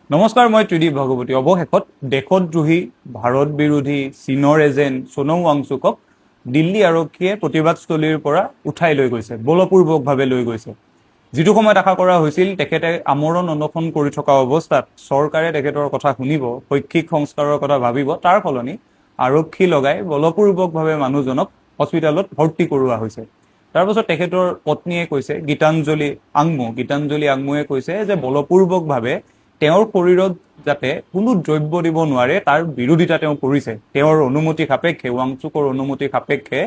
নমস্কাৰ, মই ত্ৰিদীপ ভাগৱতী। অৱশেষত দেশদ্ৰোহী ভাৰত বিৰোধী চীনৰ এজেণ্ট সোনম ৱাংচুকক দিল্লী আৰক্ষীয়ে প্ৰতিবাদস্থলীৰ পৰা উঠাই লৈ গৈছে, বলপূৰ্বকভাৱে লৈ গৈছে। যিটো সময়ত আশা কৰা হৈছিল তেখেতে আমৰণ অনশন কৰি থকা অৱস্থাত চৰকাৰে তেখেতৰ কথা শুনিব, শৈক্ষিক সংস্কাৰৰ কথা ভাবিব, তাৰ সলনি আৰক্ষী লগাই বলপূৰ্বকভাৱে মানুহজনক হস্পিটেলত ভৰ্তি কৰোৱা হৈছে। তাৰপাছত তেখেতৰ পত্নীয়ে কৈছে, গীতাঞ্জলি আংমুৱে কৈছে যে বলপূৰ্বকভাৱে তেওঁৰ শৰীৰত যাতে কোনো দ্ৰব্য দিব নোৱাৰে তাৰ বিৰোধিতা তেওঁ কৰিছে। তেওঁৰ অনুমতি সাপেক্ষে, ৱাংচুকৰ অনুমতি সাপেক্ষে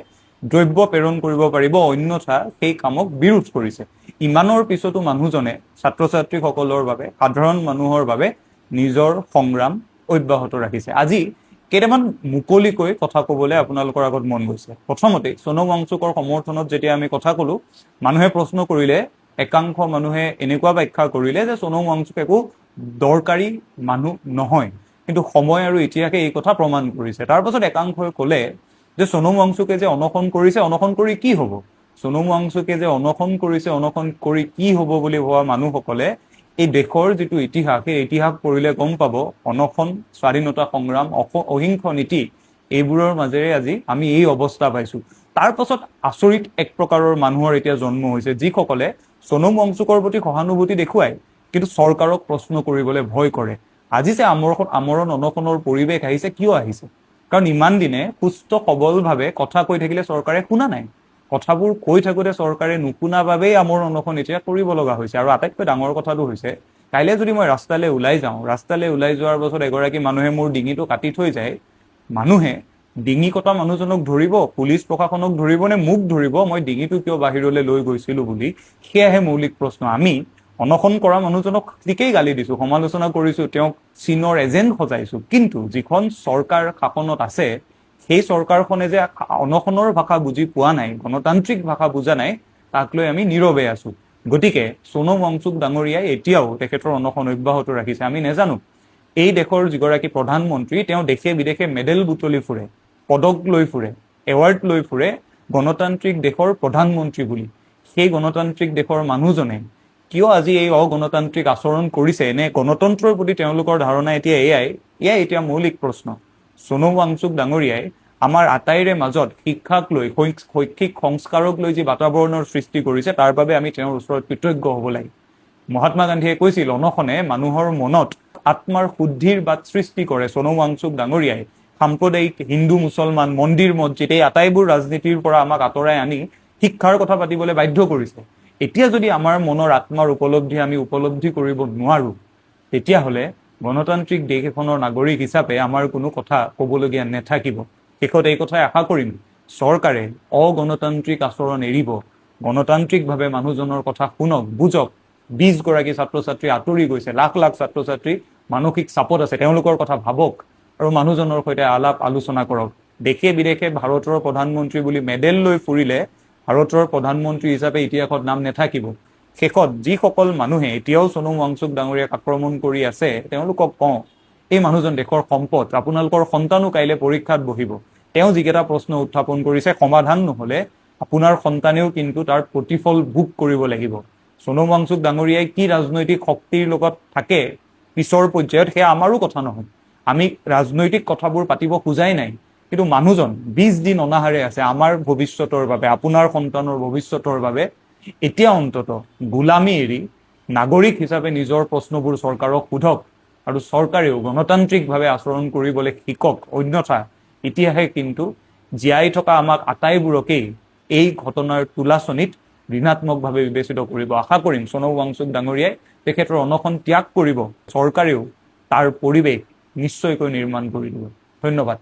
দ্ৰব্য প্ৰেৰণ কৰিব পাৰিব, অন্যথা সেই কামক বিৰোধ কৰিছে। ইমানৰ পিছতো মানুহজনে ছাত্ৰ ছাত্ৰীসকলৰ বাবে, সাধাৰণ মানুহৰ বাবে নিজৰ সংগ্ৰাম অব্যাহত ৰাখিছে। আজি কেইটামান মুকলিকৈ কথা ক'বলৈ আপোনালোকৰ আগত মন গৈছে। প্ৰথমতে সোনম ৱাংচুকৰ সমৰ্থনত যেতিয়া আমি কথা ক'লো, মানুহে প্ৰশ্ন কৰিলে, একাংশ মানুহে এনেকুৱা ব্যাখ্যা কৰিলে যে সোনম ৱাংচুক একো দৰকাৰী মানুহ নহয়, কিন্তু সময় আৰু ইতিহাসে এই কথা প্ৰমাণ কৰিছে। তাৰপাছত একাংশই ক'লে যে সোনম ৱাংচুকে যে অনশন কৰিছে, অনশন কৰি কি হ'ব? সোনম ৱাংচুকে যে অনশন কৰিছে, অনশন কৰি কি হ'ব বুলি ভবা মানুহসকলে এই দেশৰ যিটো ইতিহাস, সেই ইতিহাস পঢ়িলে গম পাব অনশন, স্বাধীনতা সংগ্ৰাম, অহিংস নীতি, এইবোৰৰ মাজেৰে আজি আমি এই অৱস্থা পাইছোঁ। তাৰ পাছত আচৰিত এক প্ৰকাৰৰ মানুহৰ এতিয়া জন্ম হৈছে, যিসকলে সোনম ৱাংচুকৰ প্ৰতি সহানুভূতি দেখুৱায় কিন্তু চৰকাৰক প্ৰশ্ন কৰিবলৈ ভয় কৰে। আজি যে আমৰণ অনশনৰ পৰিৱেশ আহিছে, কিয় আহিছে? কাৰণ ইমান দিনে সুস্থ সবলভাৱে কথা কৈ থাকিলে চৰকাৰে শুনা নাই। কথাবোৰ কৈ থাকোঁতে চৰকাৰে নুশুনা বাবেই আমৰণ অনশন এতিয়া কৰিব লগা হৈছে। আৰু আটাইতকৈ ডাঙৰ কথাটো হৈছে, কাইলৈ যদি মই ৰাস্তালৈ ওলাই যাওঁ, ৰাস্তালৈ ওলাই যোৱাৰ পাছত এগৰাকী মানুহে মোৰ ডিঙিটো কাটি থৈ যায়, মানুহে ডিঙি কটা মানুহজনক ধৰিব, পুলিচ প্ৰশাসনক ধৰিব নে মোক ধৰিব মই ডিঙিটো কিয় বাহিৰলৈ লৈ গৈছিলোঁ বুলি? সেয়াহে মৌলিক প্ৰশ্ন। আমি অনশন কৰা মানুহজনক ঠিকেই গালি দিছোঁ, সমালোচনা কৰিছোঁ, তেওঁক চীনৰ এজেণ্ট সজাইছোঁ, কিন্তু যিখন চৰকাৰ শাসনত আছে সেই চৰকাৰখনে যে অনশনৰ ভাষা বুজি পোৱা নাই, গণতান্ত্ৰিক ভাষা বুজা নাই, তাক লৈ আমি নীৰৱে আছোঁ। গতিকে সোনম ৱাংচুক ডাঙৰীয়াই এতিয়াও তেখেতৰ অনশন অব্যাহত ৰাখিছে। আমি নাজানো এই দেশৰ যিগৰাকী প্ৰধানমন্ত্ৰী, তেওঁ দেশে বিদেশে মেডেল বুটলি ফুৰে, পদক লৈ ফুৰে, এৱাৰ্ড লৈ ফুৰে, গণতান্ত্ৰিক দেশৰ প্ৰধানমন্ত্ৰী বুলি। সেই গণতান্ত্ৰিক দেশৰ মানুহজনে কিয় আজি এই অগণতান্ত্ৰিক আচৰণ কৰিছে? নে গণতন্ত্ৰৰ প্ৰতি তেওঁলোকৰ ধাৰণা এতিয়া এয়াই এতিয়া মৌলিক প্ৰশ্ন। সোনম ৱাংচুক ডাঙৰীয়াই আমাৰ আটাইৰে মাজত শিক্ষাক লৈ, শৈক্ষিক সংস্কাৰক লৈ যি বাতাবৰণৰ সৃষ্টি কৰিছে, তাৰ বাবে আমি তেওঁৰ ওচৰত কৃতজ্ঞ হ'ব লাগে। মহাত্মা গান্ধীয়ে কৈছিল, অনশনে মানুহৰ মনত আত্মাৰ শুদ্ধিৰ বাট সৃষ্টি কৰে। সোনম ৱাংচুক ডাঙৰীয়াই সাম্প্ৰদায়িক হিন্দু মুছলমান, মন্দিৰ মছজিদ, এই আটাইবোৰ ৰাজনীতিৰ পৰা আমাক আঁতৰাই আনি শিক্ষাৰ কথা পাতিবলৈ বাধ্য কৰিছে। এতিয়া যদি আমাৰ মনৰ আত্মাৰ উপলব্ধি আমি উপলব্ধি কৰিব নোৱাৰোঁ, তেতিয়াহ'লে গণতান্ত্ৰিক দেশ এখনৰ নাগৰিক হিচাপে আমাৰ কোনো কথা ক'বলগীয়া নাথাকিব। শেষত এই কথাই আশা কৰিম, চৰকাৰে অগণতান্ত্ৰিক আচৰণ এৰিব, গণতান্ত্ৰিকভাৱে মানুহজনৰ কথা শুনক, বুজক। 20 গৰাকী ছাত্ৰ ছাত্ৰী আঁতৰি গৈছে, লাখ লাখ ছাত্ৰ ছাত্ৰী মানসিক চাপত আছে, তেওঁলোকৰ কথা ভাবক আৰু মানুহজনৰ সৈতে আলাপ আলোচনা কৰক। দেশে বিদেশে ভাৰতৰ প্ৰধানমন্ত্ৰী বুলি মেডেল লৈ ফুৰিলে ভাৰতৰ প্ৰধানমন্ত্ৰী হিচাপে ইতিহাসত নাম নাথাকিব। শেষত যিসকল মানুহে এতিয়াও সোনম ৱাংচুক ডাঙৰীয়াক আক্ৰমণ কৰি আছে, তেওঁলোকক কওঁ, এই মানুহজন দেশৰ সম্পদ। আপোনালোকৰ সন্তানো কাইলৈ পৰীক্ষাত বহিব, তেওঁ যিকেইটা প্ৰশ্ন উত্থাপন কৰিছে, সমাধান নহ'লে আপোনাৰ সন্তানেও কিন্তু তাৰ প্ৰতিফল ভোগ কৰিব লাগিব। সোনম ৱাংচুক ডাঙৰীয়াই কি ৰাজনৈতিক শক্তিৰ লগত থাকে পিছৰ পৰ্যায়ত, সেয়া আমাৰো কথা নহয়। আমি ৰাজনৈতিক কথাবোৰ পাতিব খোজাই নাই, কিন্তু মানুহজন 20 দিন অনাহাৰে আছে আমাৰ ভৱিষ্যতৰ বাবে, আপোনাৰ সন্তানৰ ভৱিষ্যতৰ বাবে। এতিয়া অন্তত গোলামী এৰি নাগৰিক হিচাপে নিজৰ প্ৰশ্নবোৰ চৰকাৰক সোধক আৰু চৰকাৰেও গণতান্ত্ৰিকভাৱে আচৰণ কৰিবলৈ শিকক। অন্যথা ইতিহাসে কিন্তু জীয়াই থকা আমাক আটাইবোৰকেই এই ঘটনাৰ তোলাচনীত ঋণাত্মকভাৱে বিবেচিত কৰিব। আশা কৰিম সোনম ৱাংচুক ডাঙৰীয়াই তেখেতৰ অনশন ত্যাগ কৰিব, চৰকাৰেও তাৰ পৰিৱেশ নিশ্চয়কৈ নিৰ্মাণ কৰি দিব। ধন্যবাদ।